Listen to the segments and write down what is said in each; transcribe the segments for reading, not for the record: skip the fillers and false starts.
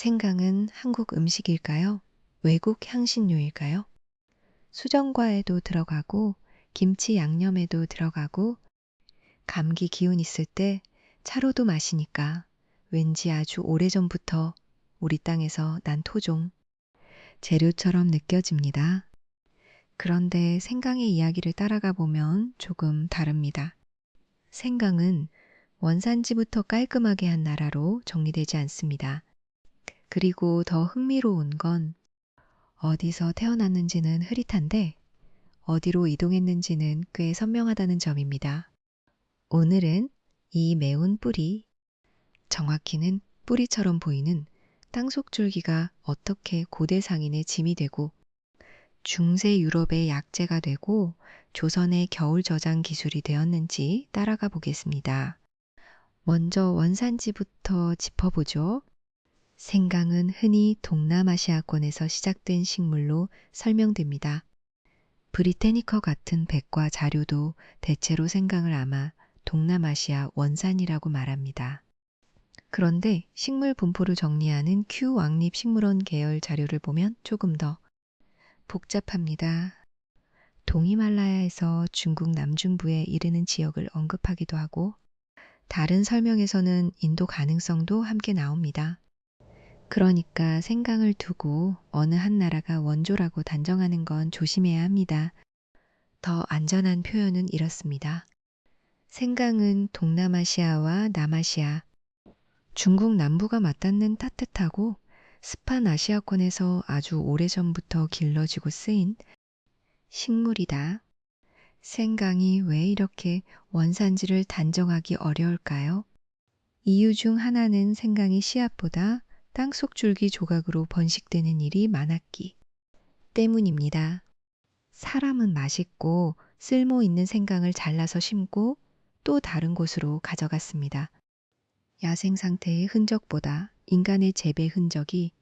생강은 한국 음식일까요? 외국 향신료일까요? 수정과에도 들어가고, 김치 양념에도 들어가고, 감기 기운 있을 때 차로도 마시니까 왠지 아주 오래전부터 우리 땅에서 난 토종, 재료처럼 느껴집니다. 그런데 생강의 이야기를 따라가 보면 조금 다릅니다. 생강은 원산지부터 깔끔하게 한 나라로 정리되지 않습니다. 그리고 더 흥미로운 건 어디서 태어났는지는 흐릿한데 어디로 이동했는지는 꽤 선명하다는 점입니다. 오늘은 이 매운 뿌리, 정확히는 뿌리처럼 보이는 땅속줄기가 어떻게 고대 상인의 짐이 되고 중세 유럽의 약재가 되고 조선의 겨울 저장 기술이 되었는지 따라가 보겠습니다. 먼저 원산지부터 짚어보죠. 생강은 흔히 동남아시아권에서 시작된 식물로 설명됩니다. 브리테니커 같은 백과 자료도 대체로 생강을 아마 동남아시아 원산이라고 말합니다. 그런데 식물 분포를 정리하는 큐 왕립 식물원 계열 자료를 보면 조금 더 복잡합니다. 동히말라야에서 중국 남중부에 이르는 지역을 언급하기도 하고 다른 설명에서는 인도 가능성도 함께 나옵니다. 그러니까 생강을 두고 어느 한 나라가 원조라고 단정하는 건 조심해야 합니다. 더 안전한 표현은 이렇습니다. 생강은 동남아시아와 남아시아, 중국 남부가 맞닿는 따뜻하고 습한 아시아권에서 아주 오래전부터 길러지고 쓰인 식물이다. 생강이 왜 이렇게 원산지를 단정하기 어려울까요? 이유 중 하나는 생강이 씨앗보다 땅속 줄기 조각으로 번식되는 일이 많았기 때문입니다. 사람은 맛있고 쓸모 있는 생강을 잘라서 심고 또 다른 곳으로 가져갔습니다. 야생 상태의 흔적보다 인간의 재배 흔적이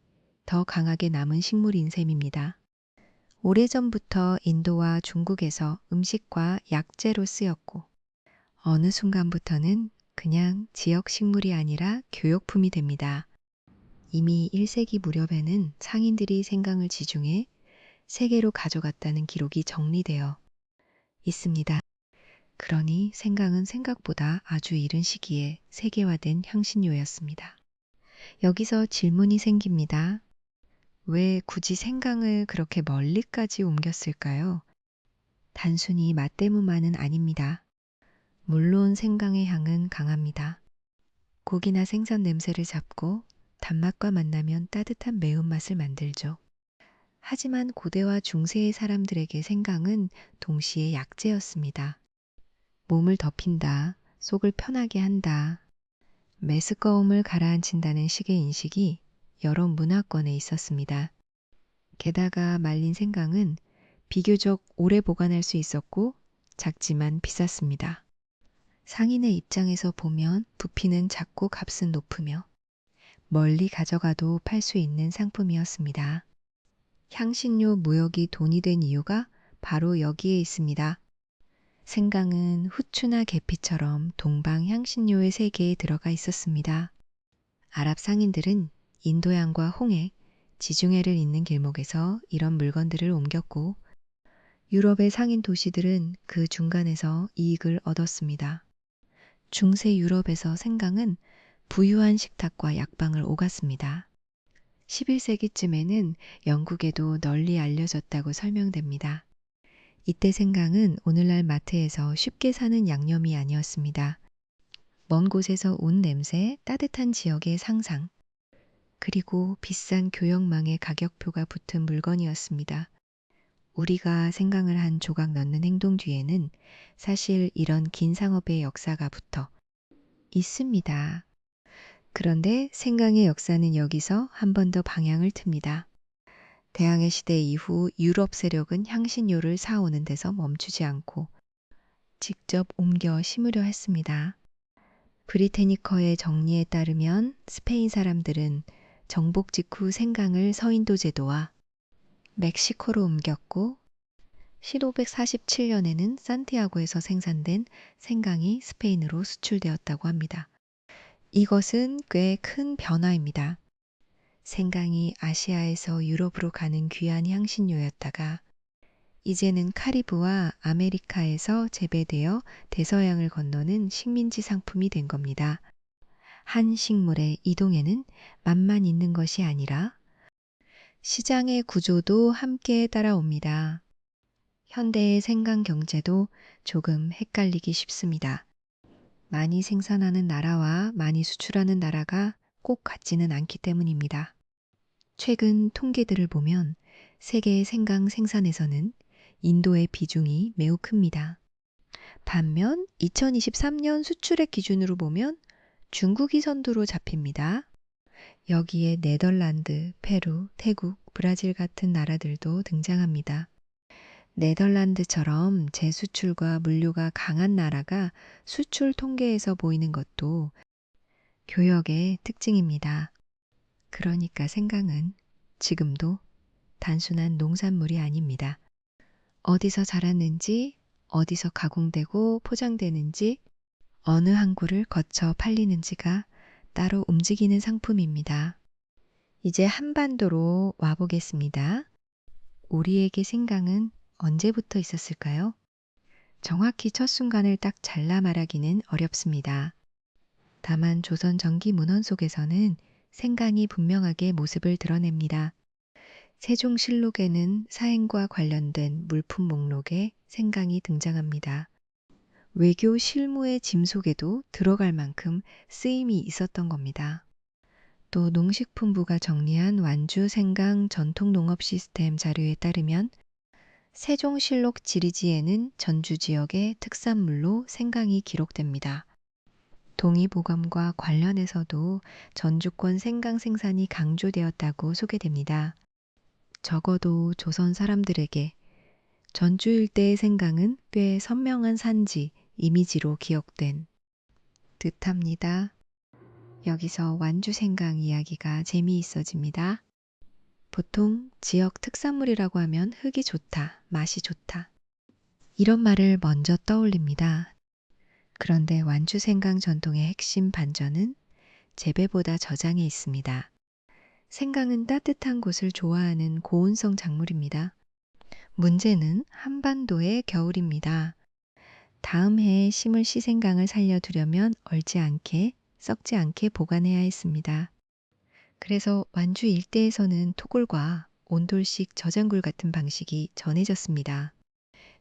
더 강하게 남은 식물인 셈입니다. 오래전부터 인도와 중국에서 음식과 약재로 쓰였고 어느 순간부터는 그냥 지역 식물이 아니라 교역품이 됩니다. 이미 1세기 무렵에는 상인들이 생강을 지중해 세계로 가져갔다는 기록이 정리되어 있습니다. 그러니 생강은 생각보다 아주 이른 시기에 세계화된 향신료였습니다. 여기서 질문이 생깁니다. 왜 굳이 생강을 그렇게 멀리까지 옮겼을까요? 단순히 맛 때문만은 아닙니다. 물론 생강의 향은 강합니다. 고기나 생선 냄새를 잡고 단맛과 만나면 따뜻한 매운맛을 만들죠. 하지만 고대와 중세의 사람들에게 생강은 동시에 약재였습니다. 몸을 덮인다, 속을 편하게 한다, 메스꺼움을 가라앉힌다는 식의 인식이 여러 문화권에 있었습니다. 게다가 말린 생강은 비교적 오래 보관할 수 있었고 작지만 비쌌습니다. 상인의 입장에서 보면 부피는 작고 값은 높으며 멀리 가져가도 팔 수 있는 상품이었습니다. 향신료 무역이 돈이 된 이유가 바로 여기에 있습니다. 생강은 후추나 계피처럼 동방 향신료의 세계에 들어가 있었습니다. 아랍 상인들은 인도양과 홍해, 지중해를 잇는 길목에서 이런 물건들을 옮겼고 유럽의 상인 도시들은 그 중간에서 이익을 얻었습니다. 중세 유럽에서 생강은 부유한 식탁과 약방을 오갔습니다. 11세기쯤에는 영국에도 널리 알려졌다고 설명됩니다. 이때 생강은 오늘날 마트에서 쉽게 사는 양념이 아니었습니다. 먼 곳에서 온 냄새, 따뜻한 지역의 상상, 그리고 비싼 교역망의 가격표가 붙은 물건이었습니다. 우리가 생강을 한 조각 넣는 행동 뒤에는 사실 이런 긴 상업의 역사가 붙어 있습니다. 그런데 생강의 역사는 여기서 한 번 더 방향을 틉니다. 대항해 시대 이후 유럽 세력은 향신료를 사오는 데서 멈추지 않고 직접 옮겨 심으려 했습니다. 브리테니커의 정리에 따르면 스페인 사람들은 정복 직후 생강을 서인도 제도와 멕시코로 옮겼고 1547년에는 산티아고에서 생산된 생강이 스페인으로 수출되었다고 합니다. 이것은 꽤 큰 변화입니다. 생강이 아시아에서 유럽으로 가는 귀한 향신료였다가 이제는 카리브와 아메리카에서 재배되어 대서양을 건너는 식민지 상품이 된 겁니다. 한 식물의 이동에는 맛만 있는 것이 아니라 시장의 구조도 함께 따라옵니다. 현대의 생강 경제도 조금 헷갈리기 쉽습니다. 많이 생산하는 나라와 많이 수출하는 나라가 꼭 같지는 않기 때문입니다. 최근 통계들을 보면 세계 생강 생산에서는 인도의 비중이 매우 큽니다. 반면 2023년 수출액 기준으로 보면 중국이 선두로 잡힙니다. 여기에 네덜란드, 페루, 태국, 브라질 같은 나라들도 등장합니다. 네덜란드처럼 제수출과 물류가 강한 나라가 수출 통계에서 보이는 것도 교역의 특징입니다. 그러니까 생강은 지금도 단순한 농산물이 아닙니다. 어디서 자랐는지, 어디서 가공되고 포장되는지, 어느 항구를 거쳐 팔리는지가 따로 움직이는 상품입니다. 이제 한반도로 와보겠습니다. 우리에게 생강은 언제부터 있었을까요? 정확히 첫 순간을 딱 잘라 말하기는 어렵습니다. 다만 조선 전기 문헌 속에서는 생강이 분명하게 모습을 드러냅니다. 세종실록에는 사행과 관련된 물품 목록에 생강이 등장합니다. 외교 실무의 짐 속에도 들어갈 만큼 쓰임이 있었던 겁니다. 또 농식품부가 정리한 완주 생강 전통농업 시스템 자료에 따르면 세종실록 지리지에는 전주 지역의 특산물로 생강이 기록됩니다. 동의보감과 관련해서도 전주권 생강 생산이 강조되었다고 소개됩니다. 적어도 조선 사람들에게 전주 일대의 생강은 꽤 선명한 산지, 이미지로 기억된 듯합니다. 여기서 완주 생강 이야기가 재미있어집니다. 보통 지역 특산물이라고 하면 흙이 좋다, 맛이 좋다. 이런 말을 먼저 떠올립니다. 그런데 완주 생강 전통의 핵심 반전은 재배보다 저장에 있습니다. 생강은 따뜻한 곳을 좋아하는 고온성 작물입니다. 문제는 한반도의 겨울입니다. 다음 해에 심을 시생강을 살려두려면 얼지 않게, 썩지 않게 보관해야 했습니다. 그래서 완주 일대에서는 토굴과 온돌식 저장굴 같은 방식이 전해졌습니다.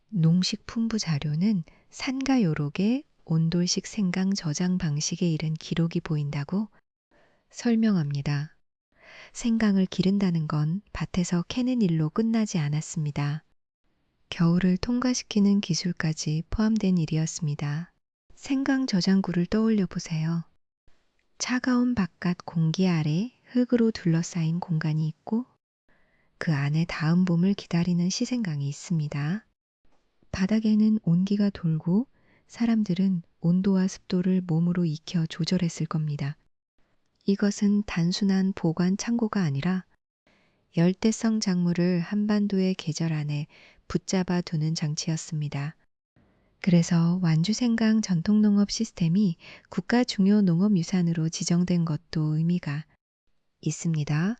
농식품부 자료는 산가 요록에 온돌식 생강 저장 방식에 이른 기록이 보인다고 설명합니다. 생강을 기른다는 건 밭에서 캐는 일로 끝나지 않았습니다. 겨울을 통과시키는 기술까지 포함된 일이었습니다. 생강 저장구를 떠올려 보세요. 차가운 바깥 공기 아래 흙으로 둘러싸인 공간이 있고 그 안에 다음 봄을 기다리는 시생강이 있습니다. 바닥에는 온기가 돌고 사람들은 온도와 습도를 몸으로 익혀 조절했을 겁니다. 이것은 단순한 보관 창고가 아니라 열대성 작물을 한반도의 계절 안에 붙잡아 두는 장치였습니다. 그래서 완주생강 전통농업 시스템이 국가 중요 농업유산으로 지정된 것도 의미가 있습니다.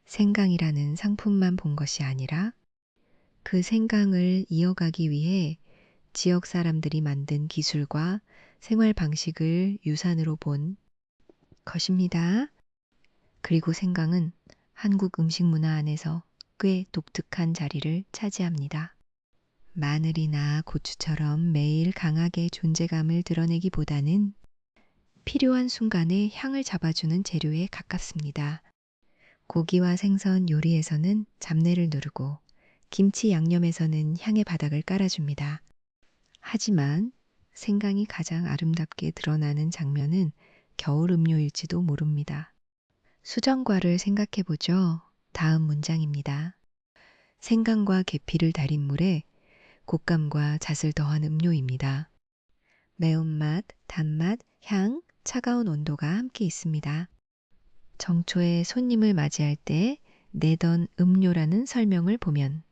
생강이라는 상품만 본 것이 아니라 그 생강을 이어가기 위해 지역 사람들이 만든 기술과 생활 방식을 유산으로 본 것입니다. 그리고 생강은 한국 음식 문화 안에서 꽤 독특한 자리를 차지합니다. 마늘이나 고추처럼 매일 강하게 존재감을 드러내기보다는 필요한 순간에 향을 잡아주는 재료에 가깝습니다. 고기와 생선 요리에서는 잡내를 누르고 김치 양념에서는 향의 바닥을 깔아줍니다. 하지만 생강이 가장 아름답게 드러나는 장면은 겨울 음료일지도 모릅니다. 수정과를 생각해보죠. 다음 문장입니다. 생강과 계피를 달인 물에 곶감과 잣을 더한 음료입니다. 매운맛, 단맛, 향, 차가운 온도가 함께 있습니다. 정초에 손님을 맞이할 때 내던 음료라는 설명을 보면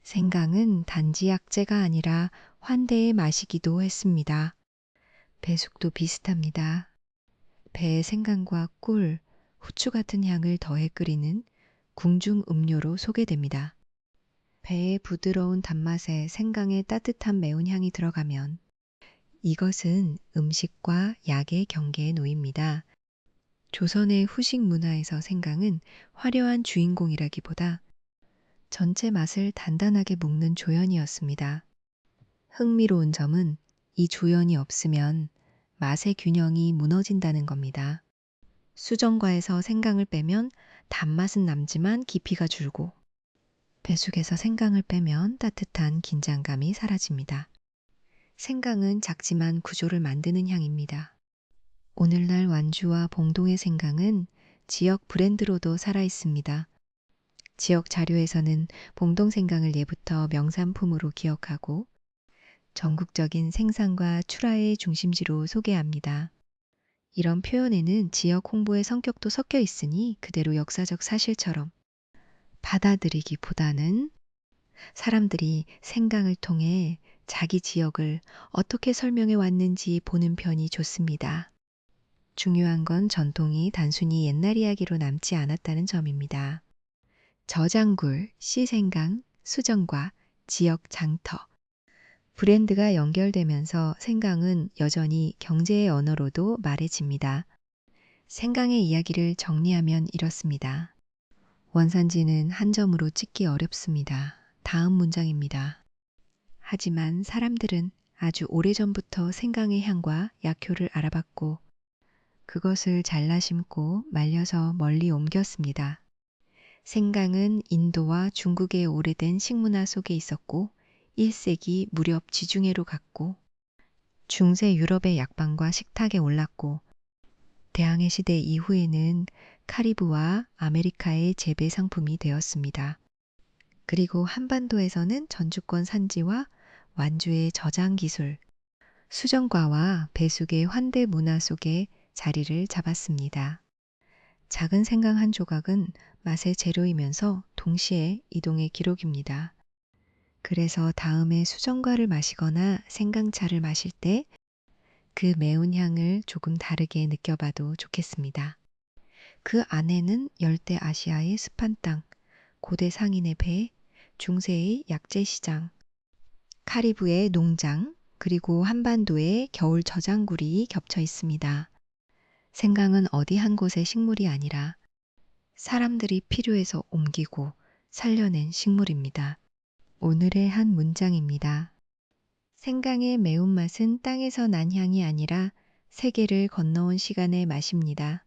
생강은 단지 약재가 아니라 환대의 맛이기도 했습니다. 배숙도 비슷합니다. 배에 생강과 꿀, 후추 같은 향을 더해 끓이는 궁중 음료로 소개됩니다. 배의 부드러운 단맛에 생강의 따뜻한 매운 향이 들어가면 이것은 음식과 약의 경계에 놓입니다. 조선의 후식 문화에서 생강은 화려한 주인공이라기보다 전체 맛을 단단하게 묶는 조연이었습니다. 흥미로운 점은 이 조연이 없으면 맛의 균형이 무너진다는 겁니다. 수정과에서 생강을 빼면 단맛은 남지만 깊이가 줄고 배숙에서 생강을 빼면 따뜻한 긴장감이 사라집니다. 생강은 작지만 구조를 만드는 향입니다. 오늘날 완주와 봉동의 생강은 지역 브랜드로도 살아 있습니다. 지역 자료에서는 봉동 생강을 예부터 명산품으로 기억하고 전국적인 생산과 출하의 중심지로 소개합니다. 이런 표현에는 지역 홍보의 성격도 섞여 있으니 그대로 역사적 사실처럼 받아들이기보다는 사람들이 생강을 통해 자기 지역을 어떻게 설명해 왔는지 보는 편이 좋습니다. 중요한 건 전통이 단순히 옛날 이야기로 남지 않았다는 점입니다. 저장굴, 씨생강, 수정과 지역 장터, 브랜드가 연결되면서 생강은 여전히 경제의 언어로도 말해집니다. 생강의 이야기를 정리하면 이렇습니다. 원산지는 한 점으로 찍기 어렵습니다. 다음 문장입니다. 하지만 사람들은 아주 오래전부터 생강의 향과 약효를 알아봤고 그것을 잘라 심고 말려서 멀리 옮겼습니다. 생강은 인도와 중국의 오래된 식문화 속에 있었고 1세기 무렵 지중해로 갔고 중세 유럽의 약방과 식탁에 올랐고 대항해 시대 이후에는 카리브와 아메리카의 재배 상품이 되었습니다. 그리고 한반도에서는 전주권 산지와 완주의 저장 기술, 수정과와 배숙의 환대 문화 속에 자리를 잡았습니다. 작은 생강 한 조각은 맛의 재료이면서 동시에 이동의 기록입니다. 그래서 다음에 수정과를 마시거나 생강차를 마실 때 그 매운 향을 조금 다르게 느껴봐도 좋겠습니다. 그 안에는 열대 아시아의 습한 땅, 고대 상인의 배, 중세의 약재 시장, 카리브의 농장, 그리고 한반도의 겨울 저장굴이 겹쳐 있습니다. 생강은 어디 한 곳의 식물이 아니라 사람들이 필요해서 옮기고 살려낸 식물입니다. 오늘의 한 문장입니다. 생강의 매운맛은 땅에서 난 향이 아니라 세계를 건너온 시간의 맛입니다.